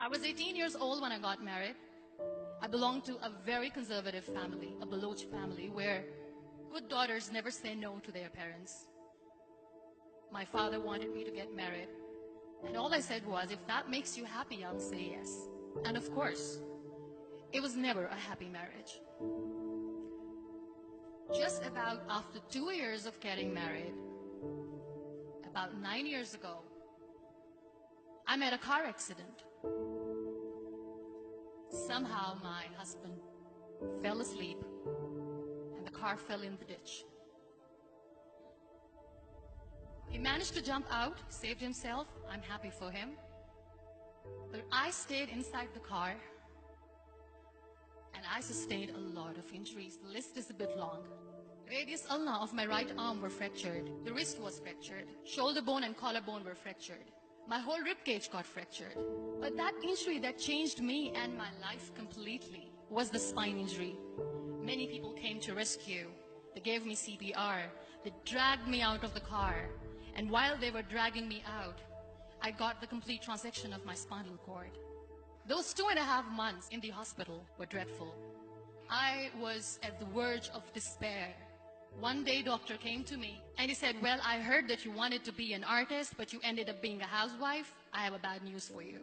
I was 18 years old when I got married. I belonged to a very conservative family, a Baloch family, where good daughters never say no to their parents. My father wanted me to get married, and all I said was, if that makes you happy, I'll say yes. And of course, it was never a happy marriage. Just about after 2 years of getting married, about 9 years ago, I met a car accident. Somehow my husband fell asleep and the car fell in the ditch. He managed to jump out, saved himself. I'm happy for him. But I stayed inside the car and I sustained a lot of injuries. The list is a bit long. Radius ulna of my right arm were fractured. The wrist was fractured. Shoulder bone and collarbone were fractured. My whole rib cage got fractured. But that injury that changed me and my life completely was the spine injury. Many people came to rescue. They gave me CPR. They dragged me out of the car. And while they were dragging me out, I got the complete transection of my spinal cord. Those 2.5 months in the hospital were dreadful. I was at the verge of despair. One day, doctor came to me and he said, well, I heard that you wanted to be an artist, but you ended up being a housewife. I have a bad news for you.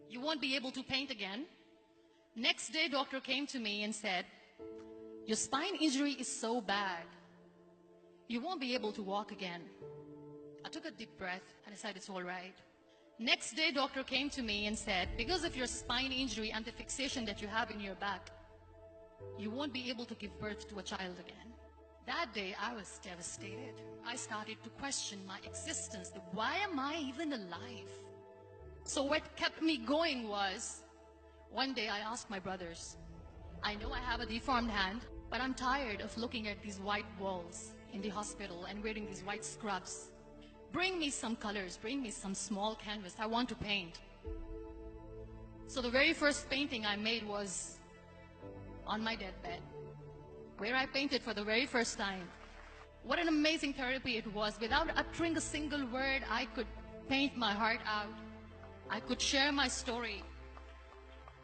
You won't be able to paint again. Next day, doctor came to me and said, your spine injury is so bad, you won't be able to walk again. I took a deep breath and I said, it's all right. Next day, doctor came to me and said, because of your spine injury and the fixation that you have in your back, you won't be able to give birth to a child again. That day, I was devastated. I started to question my existence. Why am I even alive? So what kept me going was, one day I asked my brothers, I know I have a deformed hand, but I'm tired of looking at these white walls in the hospital and wearing these white scrubs. Bring me some colors, bring me some small canvas. I want to paint. So the very first painting I made was on my deathbed, where I painted for the very first time. What an amazing therapy it was. Without uttering a single word, I could paint my heart out. I could share my story.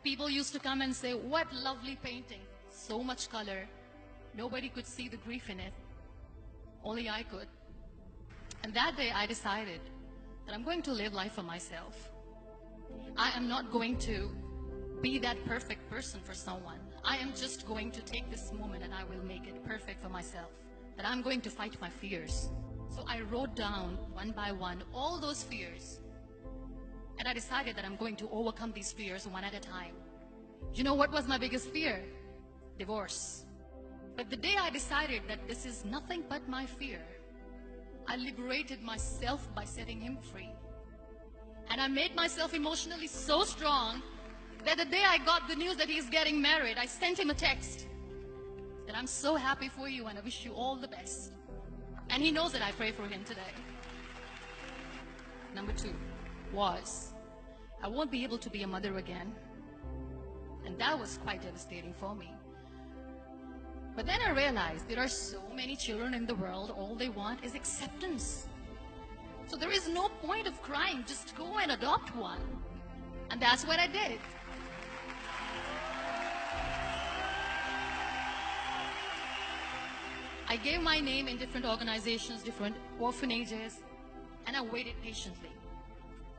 People used to come and say, what lovely painting. So much color. Nobody could see the grief in it. Only I could. And that day I decided that I'm going to live life for myself. I am not going to be that perfect person for someone. I am just going to take this moment and I will make it perfect for myself. That I'm going to fight my fears. So I wrote down one by one all those fears. And I decided that I'm going to overcome these fears one at a time. You know what was my biggest fear? Divorce. But the day I decided that this is nothing but my fear, I liberated myself by setting him free. And I made myself emotionally so strong that the day I got the news that he's getting married, I sent him a text that I'm so happy for you and I wish you all the best. And he knows that I pray for him today. Number 2 was, I won't be able to be a mother again. And that was quite devastating for me. But then I realized there are so many children in the world, all they want is acceptance. So there is no point of crying, just go and adopt one. And that's what I did. I gave my name in different organizations, different orphanages, and I waited patiently.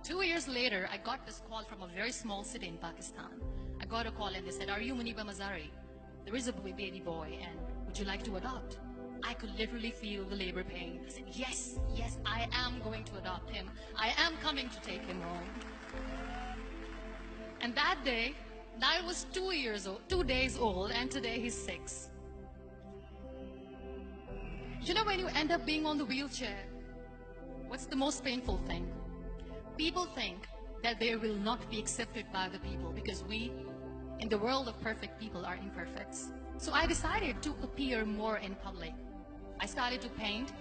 2 years later, I got this call from a very small city in Pakistan. I got a call and they said, are you Muniba Mazari? There is a baby boy and would you like to adopt? I could literally feel the labor pain. I said, yes, yes, I am going to adopt him. I am coming to take him home. And that day, Niall was 2 days old, and today he's 6. You know, when you end up being on the wheelchair, what's the most painful thing? People think that they will not be accepted by the people because we, in the world of perfect people, are imperfects. So I decided to appear more in public. I started to paint.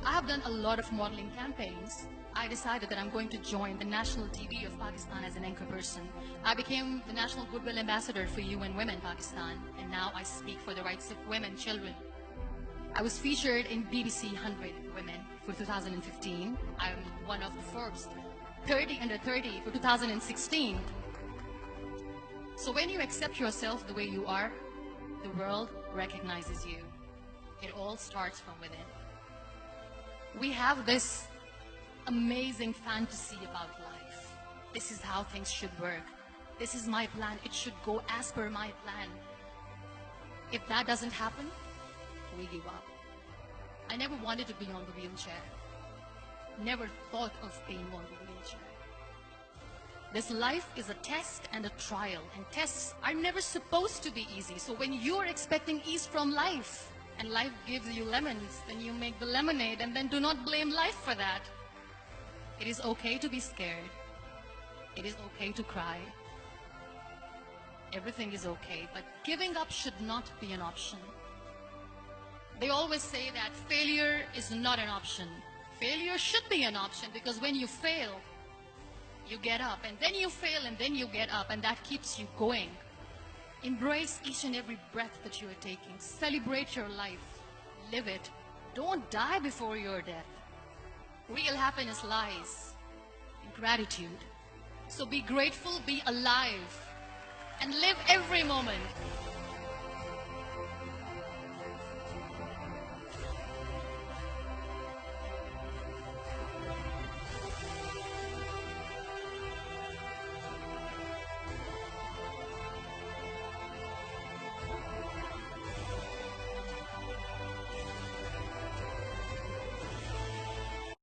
I have done a lot of modeling campaigns. I decided that I'm going to join the national TV of Pakistan as an anchor person. I became the National Goodwill Ambassador for UN Women Pakistan, and now I speak for the rights of women, children. I was featured in BBC 100 Women for 2015. I'm one of the Forbes 30 under 30 for 2016. So when you accept yourself the way you are, the world recognizes you. It all starts from within. We have this amazing fantasy about life. This is how things should work. This is my plan. It should go as per my plan. If that doesn't happen, we give up. I never wanted to be on the wheelchair. Never thought of being on the wheelchair. This life is a test and a trial, and tests are never supposed to be easy. So when you're expecting ease from life, and life gives you lemons, then you make the lemonade, and then do not blame life for that. It is okay to be scared. It is okay to cry. Everything is okay, but giving up should not be an option. They always say that failure is not an option. Failure should be an option, because when you fail, you get up, and then you fail, and then you get up, and that keeps you going. Embrace each and every breath that you are taking. Celebrate your life. Live it. Don't die before your death. Real happiness lies in gratitude. So be grateful, be alive, and live every moment.